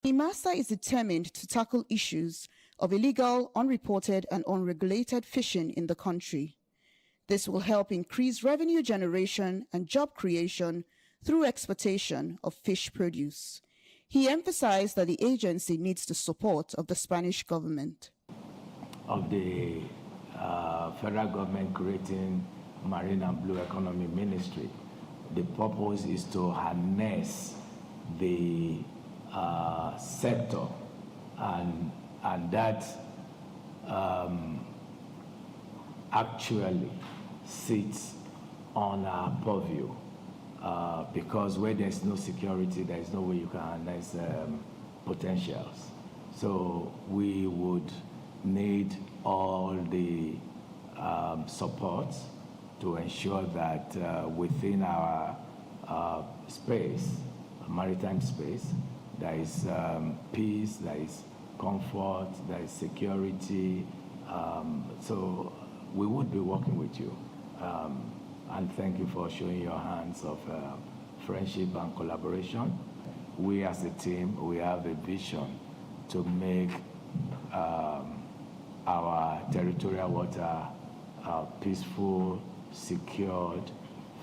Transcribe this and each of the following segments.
NIMASA is determined to tackle issues of illegal, unreported, and unregulated fishing in the country. This will help increase revenue generation and job creation through exportation of fish produce. He emphasized that the agency needs the support of the Spanish government. Of the federal government creating Marine and Blue Economy Ministry, the purpose is to harness the sector, and that actually sits on our purview, because where there's no security, there is no way you can harness potentials. So we would need all the support to ensure that within our space, maritime space, there is peace, there is comfort, there is security. So we would be working with you. And thank you for showing your hands of friendship and collaboration. We as a team, we have a vision to make our territorial water peaceful, secured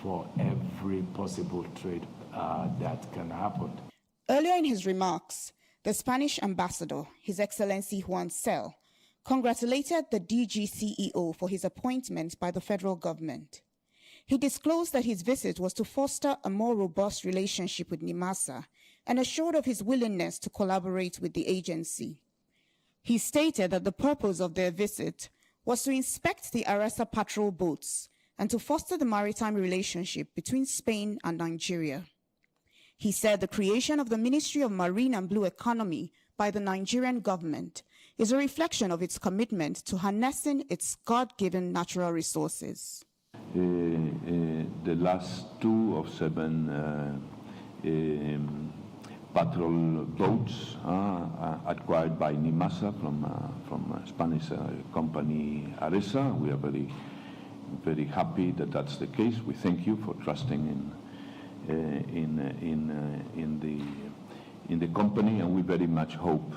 for every possible trade that can happen. Earlier in his remarks, the Spanish ambassador, His Excellency Juan Cel, congratulated the DG CEO for his appointment by the federal government. He disclosed that his visit was to foster a more robust relationship with NIMASA and assured of his willingness to collaborate with the agency. He stated that the purpose of their visit was to inspect the ARESA patrol boats and to foster the maritime relationship between Spain and Nigeria. He said the creation of the Ministry of Marine and Blue Economy by the Nigerian government is a reflection of its commitment to harnessing its God-given natural resources. The last 2 of 7 patrol boats acquired by NIMASA from Spanish company ARESA. We are very, very happy that that's the case. We thank you for trusting in the company, and we very much hope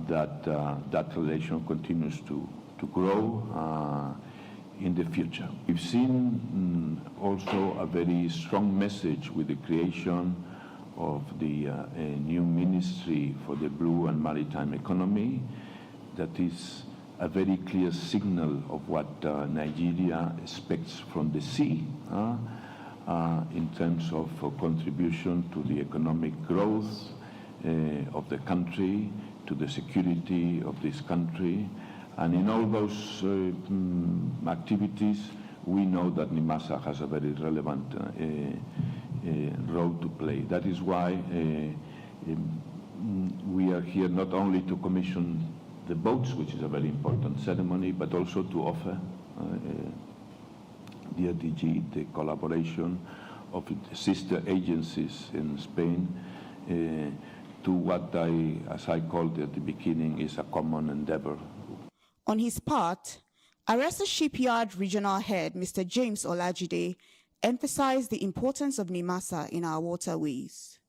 that that relation continues to grow in the future. We've seen also a very strong message with the creation of the new Ministry for the Blue and Maritime Economy. That is a very clear signal of what Nigeria expects from the sea in terms of contribution to the economic growth of the country, to the security of this country. And in all those activities, we know that NIMASA has a very relevant role to play. That is why we are here not only to commission the boats, which is a very important ceremony, but also to offer dear DG the collaboration of sister agencies in Spain to what as I called at the beginning, is a common endeavor. On his part, ARESA Shipyard Regional Head, Mr. James Olajide, emphasized the importance of NIMASA in our waterways.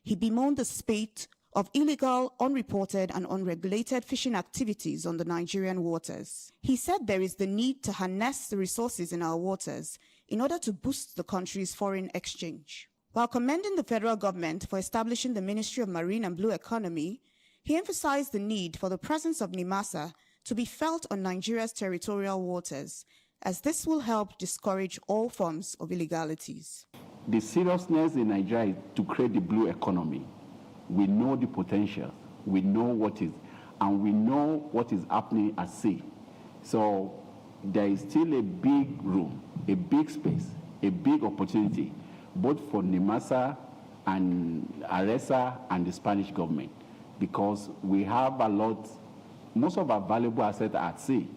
He bemoaned the spate of illegal, unreported, and unregulated fishing activities on the Nigerian waters. He said there is the need to harness the resources in our waters in order to boost the country's foreign exchange. While commending the federal government for establishing the Ministry of Marine and Blue Economy, he emphasized the need for the presence of NIMASA to be felt on Nigeria's territorial waters, as this will help discourage all forms of illegalities. The seriousness in Nigeria is to create the blue economy. We know the potential, we know what is, and we know what is happening at sea. So there is still a big room, a big space, a big opportunity, both for NIMASA and ARESA and the Spanish government, because we have a lot. Most of our valuable assets are at sea,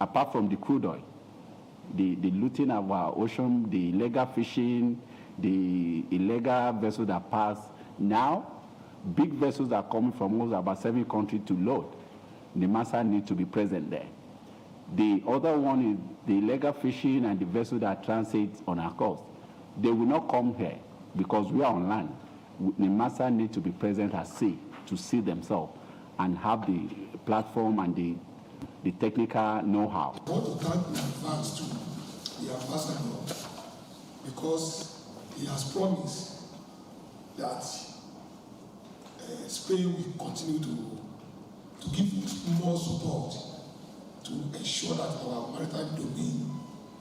apart from the crude oil, the looting of our ocean, the illegal fishing, the illegal vessels that pass. Now, big vessels are coming from almost about 7 countries to load. NIMASA needs to be present there. The other one is the illegal fishing and the vessels that transit on our coast. They will not come here because we are on land. NIMASA needs to be present at sea to see themselves and have the platform and the technical know-how. I want to thank in advance to the ambassador because he has promised that Spain will continue to give more support to ensure that our maritime domain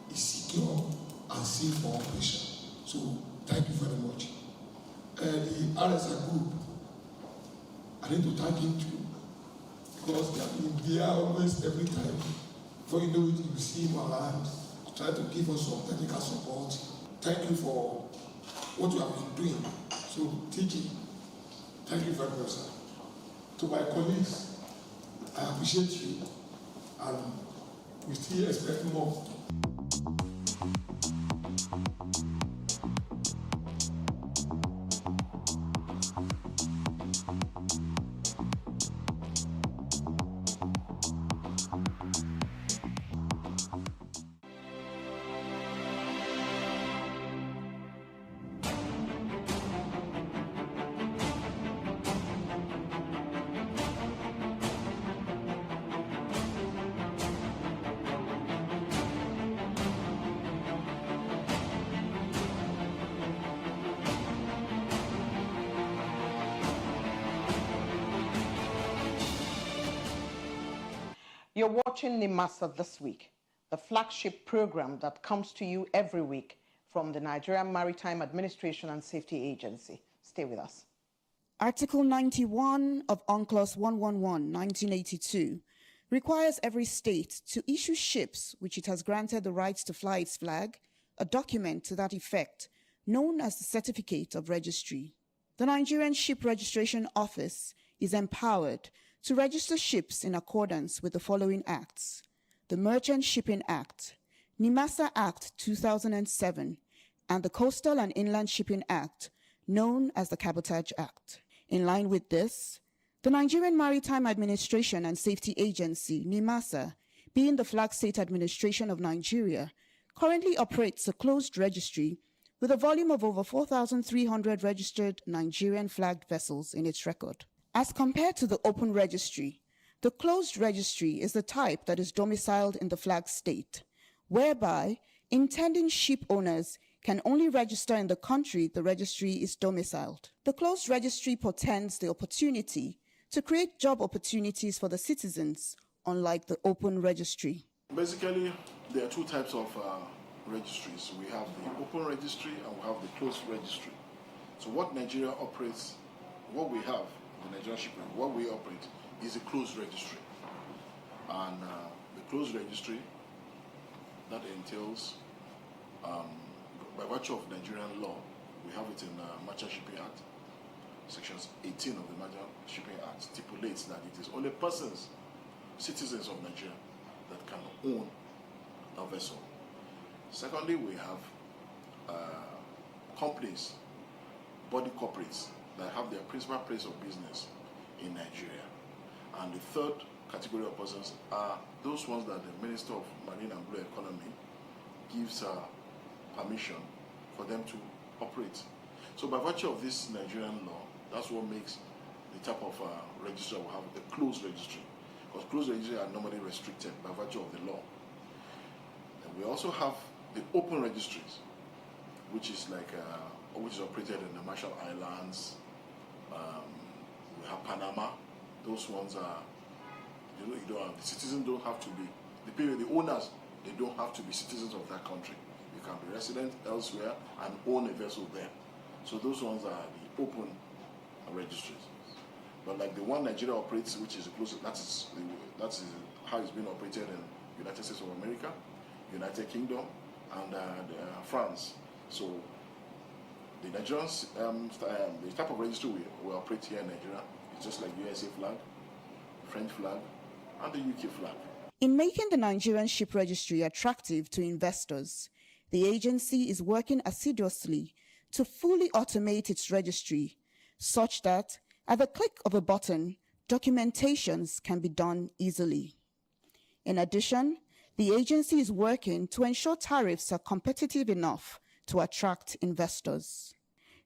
is secure and safe for operation. So thank you very much. The RSI group, I need to thank him too, because they have been there always every time. Before you know it, you see him around, try to give us some technical support. Thank you for what you have been doing. So, TG, thank you very much, sir. To my colleagues, I appreciate you, and we still expect more. You're watching NIMASA This Week, the flagship program that comes to you every week from the Nigerian Maritime Administration and Safety Agency. Stay with us. Article 91 of UNCLOS 111, 1982 requires every state to issue ships which it has granted the right to fly its flag, a document to that effect, known as the Certificate of Registry. The Nigerian Ship Registration Office is empowered to register ships in accordance with the following acts: the Merchant Shipping Act, NIMASA Act 2007, and the Coastal and Inland Shipping Act, known as the Cabotage Act. In line with this, the Nigerian Maritime Administration and Safety Agency, NIMASA, being the flag state administration of Nigeria, currently operates a closed registry with a volume of over 4,300 registered Nigerian flagged vessels in its record. As compared to the open registry, the closed registry is the type that is domiciled in the flag state, whereby intending ship owners can only register in the country the registry is domiciled. The closed registry portends the opportunity to create job opportunities for the citizens, unlike the open registry. Basically, there are two types of registries. We have the open registry and we have the closed registry. So what Nigeria operates, what we have, the Nigerian Shipping, what we operate is a closed registry. And the closed registry, that entails, by virtue of Nigerian law, we have it in Merchant Shipping Act, sections 18 of the Merchant Shipping Act stipulates that it is only persons, citizens of Nigeria, that can own a vessel. Secondly, we have companies, body corporates, that have their principal place of business in Nigeria. And the third category of persons are those ones that the Minister of Marine and Blue Economy gives permission for them to operate. So by virtue of this Nigerian law, that's what makes the type of registry we have, the closed registry. Because closed registry are normally restricted by virtue of the law. And we also have the open registries, which is like which is operated in the Marshall Islands. We have Panama. Those ones are, you don't have, the citizens don't have to be, the owners, they don't have to be citizens of that country. You can be resident elsewhere and own a vessel there. So those ones are the open registries. But like the one Nigeria operates, which is close, that's how it's been operated in United States of America, United Kingdom, and France. So the Nigerian, the type of registry we operate here in Nigeria is just like USA flag, French flag, and the UK flag. In making the Nigerian Ship Registry attractive to investors, the agency is working assiduously to fully automate its registry, such that at the click of a button, documentations can be done easily. In addition, the agency is working to ensure tariffs are competitive enough to attract investors.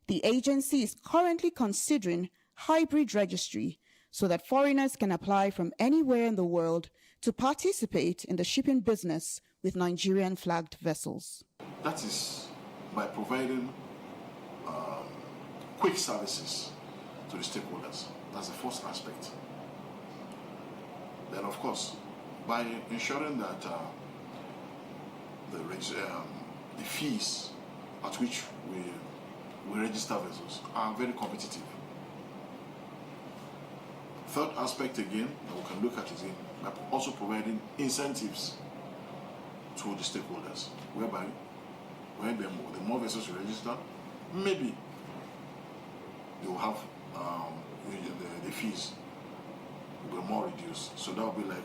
The agency is currently considering hybrid registry so that foreigners can apply from anywhere in the world to participate in the shipping business with Nigerian flagged vessels. That is by providing quick services to the stakeholders. That's the first aspect. Then, of course, by ensuring that the fees at which we register vessels are very competitive. Third aspect again that we can look at is by also providing incentives to the stakeholders, whereby when the more vessels you register, maybe they will have the fees will be more reduced. So that will be like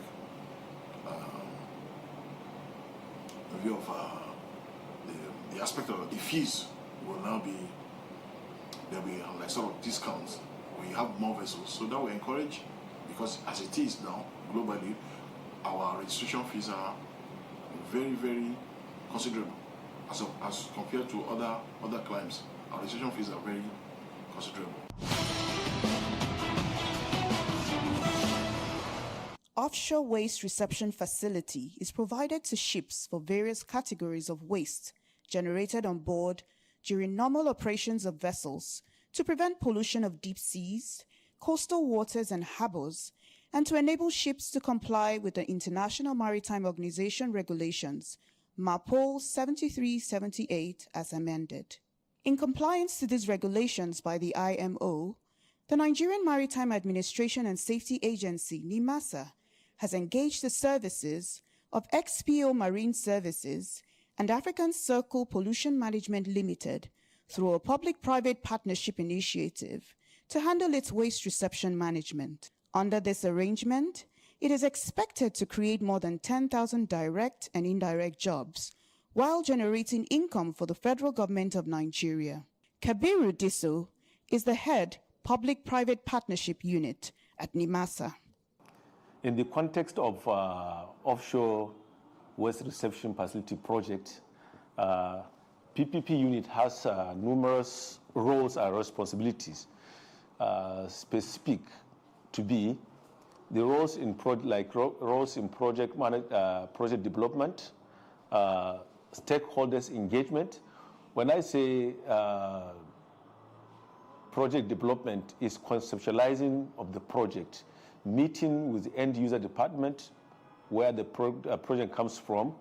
a view of the aspect of the fees will now be, there'll be like sort of discounts. We have more vessels, so that will encourage, because as it is now globally, our registration fees are very, very considerable as compared to other climes. Our registration fees are very considerable. Offshore waste reception facility is provided to ships for various categories of waste generated on board during normal operations of vessels to prevent pollution of deep seas, coastal waters and harbors, and to enable ships to comply with the International Maritime Organization regulations, MARPOL 7378 as amended. In compliance to these regulations by the IMO, the Nigerian Maritime Administration and Safety Agency, NIMASA, has engaged the services of XPO Marine Services and African Circle Pollution Management Limited through a public-private partnership initiative to handle its waste reception management. Under this arrangement, it is expected to create more than 10,000 direct and indirect jobs while generating income for the federal government of Nigeria. Kabiru Disso is the head public-private partnership unit at NIMASA. In the context of offshore waste reception facility project, PPP unit has numerous roles and responsibilities specific to be the roles in project development, stakeholders engagement. When I say project development is conceptualizing of the project, meeting with the end user department where the project comes from.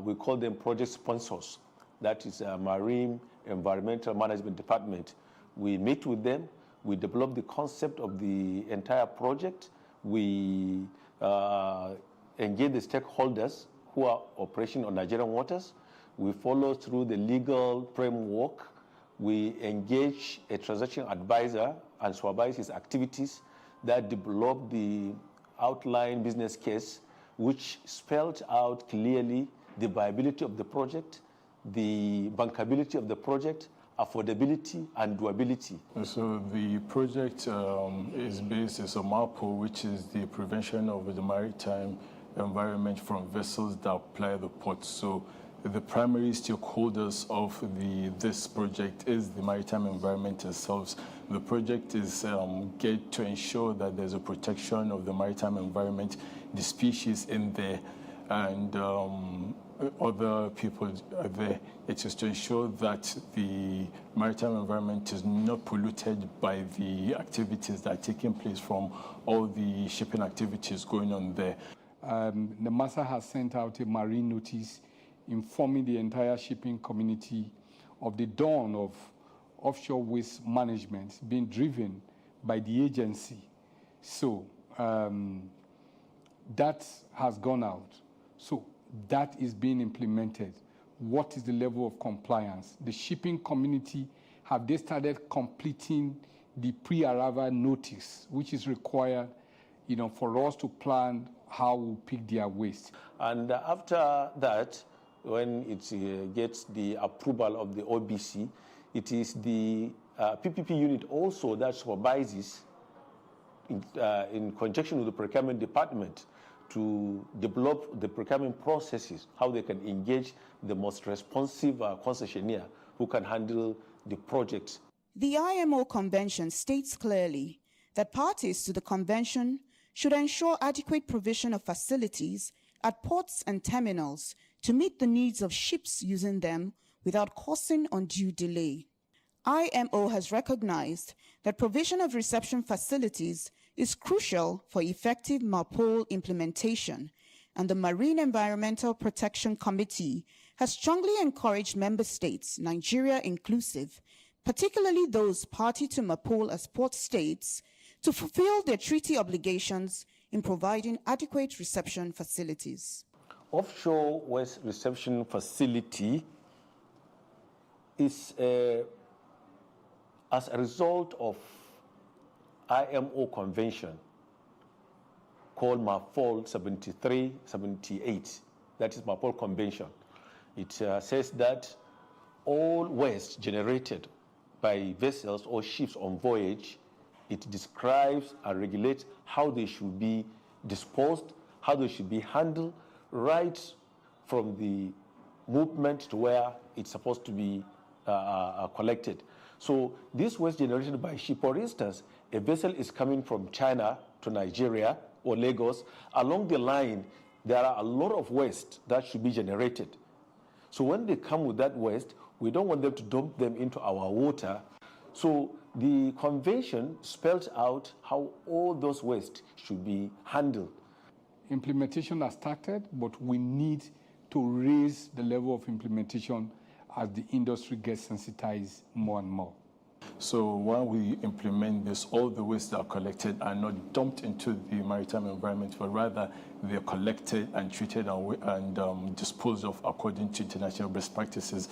We call them project sponsors. That is Marine Environmental Management Department. We meet with them. We develop the concept of the entire project. We engage the stakeholders who are operating on Nigerian waters. We follow through the legal framework. We engage a transaction advisor and supervise his activities that develop the outline business case, which spelled out clearly the viability of the project, the bankability of the project, affordability and doability. So the project is based on MARPO, which is the prevention of the maritime environment from vessels that apply the port. So the primary stakeholders of this project is the maritime environment itself. The project is geared to ensure that there's a protection of the maritime environment, the species in there, and other people are there. It is to ensure that the maritime environment is not polluted by the activities that are taking place from all the shipping activities going on there. NIMASA has sent out a marine notice informing the entire shipping community of the dawn of offshore waste management being driven by the agency. So that has gone out. So that is being implemented. What is the level of compliance? The shipping community, have they started completing the pre-arrival notice, which is required, for us to plan how we pick their waste? And after that, when it gets the approval of the OBC, it is the PPP unit also that supervises, in conjunction with the procurement department, to develop the procurement processes, how they can engage the most responsive concessionaire who can handle the project. The IMO Convention states clearly that parties to the convention should ensure adequate provision of facilities at ports and terminals to meet the needs of ships using them without causing undue delay. IMO has recognized that provision of reception facilities is crucial for effective MARPOL implementation, and the Marine Environmental Protection Committee has strongly encouraged member states, Nigeria inclusive, particularly those party to MARPOL as port states, to fulfill their treaty obligations in providing adequate reception facilities. Offshore waste reception facility is as a result of IMO convention called MARPOL 73-78. That is MARPOL convention. It says that all waste generated by vessels or ships on voyage, it describes and regulates how they should be disposed, how they should be handled, right from the movement to where it's supposed to be collected. So this waste generated by ship, for instance, a vessel is coming from China to Nigeria or Lagos. Along the line, there are a lot of waste that should be generated. So when they come with that waste, we don't want them to dump them into our water. So the convention spells out how all those waste should be handled. Implementation has started, but we need to raise the level of implementation as the industry gets sensitized more and more. So while we implement this, all the waste that are collected are not dumped into the maritime environment, but rather they are collected and treated and disposed of according to international best practices.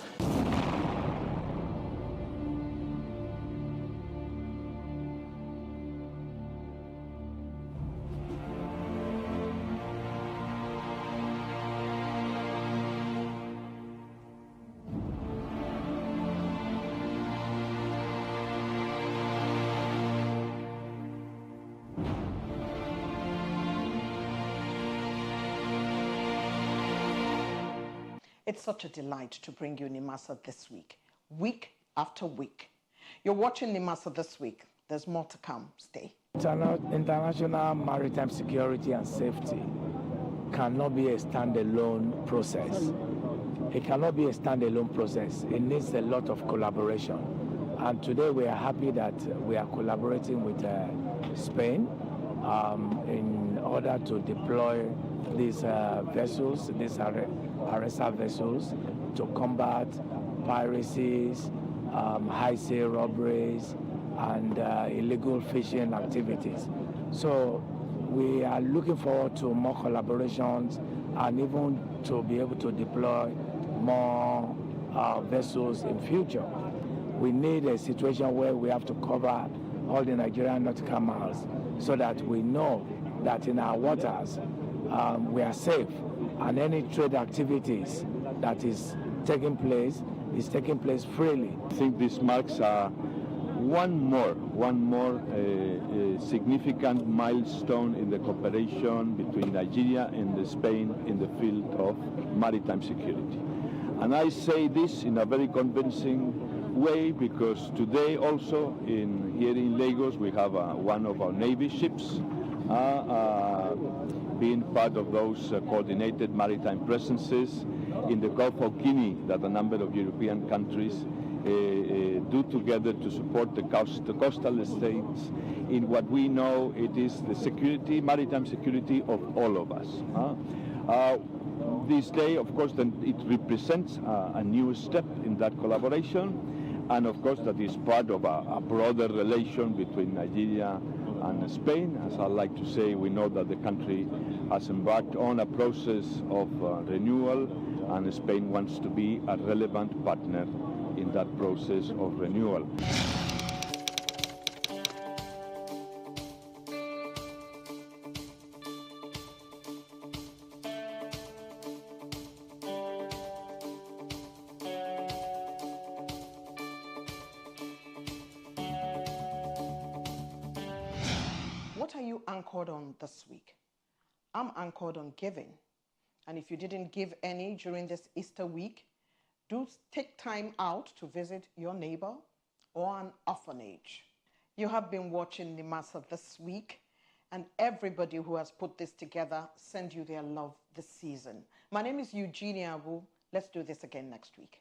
It's such a delight to bring you NIMASA this week after week. You're watching NIMASA this week. There's more to come. Stay. International maritime security and safety cannot be a standalone process. It cannot be a standalone process. It needs a lot of collaboration. And today we are happy that we are collaborating with Spain in order to deploy these vessels, these ARESA vessels, to combat piracies, high sea robberies, and illegal fishing activities. So we are looking forward to more collaborations and even to be able to deploy more vessels in future. We need a situation where we have to cover all the Nigerian nautical miles so that we know that in our waters we are safe, and any trade activities that is taking place freely. I think this marks one more significant milestone in the cooperation between Nigeria and Spain in the field of maritime security. And I say this in a very convincing way because today also here in Lagos we have one of our Navy ships being part of those coordinated maritime presences in the Gulf of Guinea that a number of European countries do together to support the coastal states in what we know it is the security, maritime security of all of us. This day, of course, then it represents a new step in that collaboration, and of course that is part of a broader relation between Nigeria and Spain. As I like to say, we know that the country has embarked on a process of renewal, and Spain wants to be a relevant partner in that process of renewal. What are you anchored on this week? I'm anchored on giving. And if you didn't give any during this Easter week, do take time out to visit your neighbor or an orphanage. You have been watching NIMASA this week, and everybody who has put this together send you their love this season. My name is Eugenia Abu. Let's do this again next week.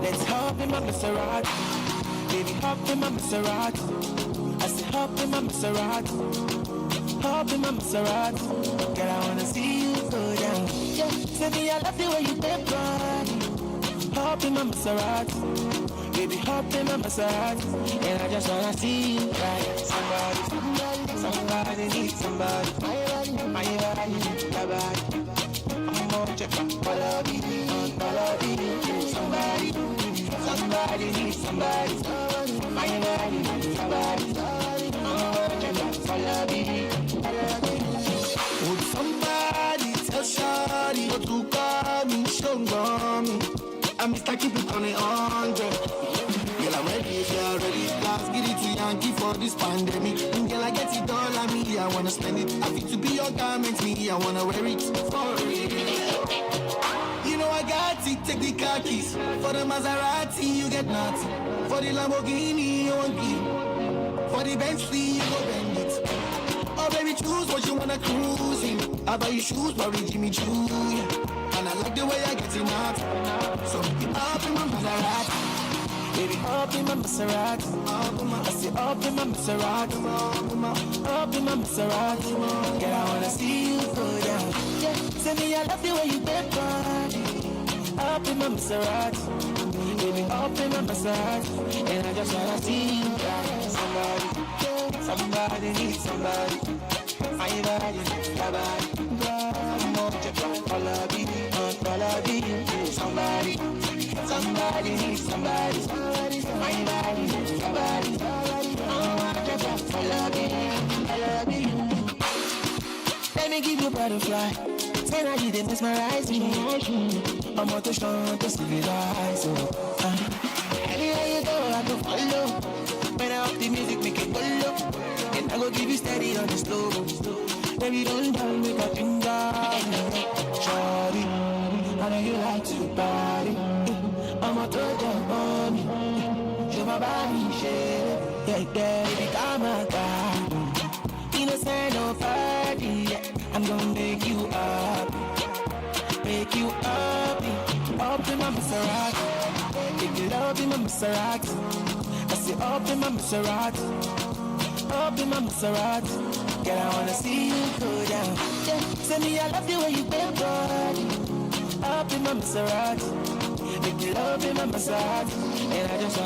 Let's hop in my Maserati, baby, hop in my Maserati. I say hop in my Maserati, hop in my Maserati. Girl, I wanna see you go down. Yeah, say me I love the way you take body. Hop in my Maserati, baby, hop in my Maserati. And I just wanna see you ride. Somebody needs somebody. My body needs somebody. Check out somebody needs somebody. Somebody needs somebody. My body needs somebody. Check out somebody. Would somebody tell Shawty what to call me? Show me. I'm Mr. Keep it on it 100. Girl, I'm ready if you're ready. Let's get it to Yankee for this pandemic. And girl, I get it all on me. I wanna spend it. I fit to be your garment. Me, I wanna wear it for real. You know I got it, take the car keys. For the Maserati, you get nothing. For the Lamborghini, you won't give. For the Bentley, you go bend it. Oh baby, choose what you wanna cruise in. I buy you shoes, probably Jimmy Choo. And I like the way I get it out. So up in my Maserati. Baby, up in my Maserati. I say up in my Maserati. Up in my Maserati. Girl, I wanna see you go down. Yeah, say me I love the way you take body. Up in my Maserati, baby, up in my Maserati. And I just wanna see you ride. Somebody needs somebody. My body needs somebody. I'm more check out all of you. Somebody needs somebody. My body needs somebody. I'm more check out all of you. Let me give you a butterfly. Say now you didn't mesmerize me. I'm out to show to civilize. Anywhere you go, I go follow. When I up the music, make it follow. And I go give you steady on the slow. Baby, don't down, make a finger. Shawty, I know you like to party. I'm out to jump on me. Show my body shape. Yeah, baby, come on, God. Innocent, no party. Yeah. I'm gonna make you up. Make you up. Up in my Maserati. If you love in my Maserati. I say up in my Maserati. Up in my Maserati. Girl, I wanna see you go down. Yeah, say me I love the way you bend body. Up in my Maserati. Make you love in my Maserati. And I just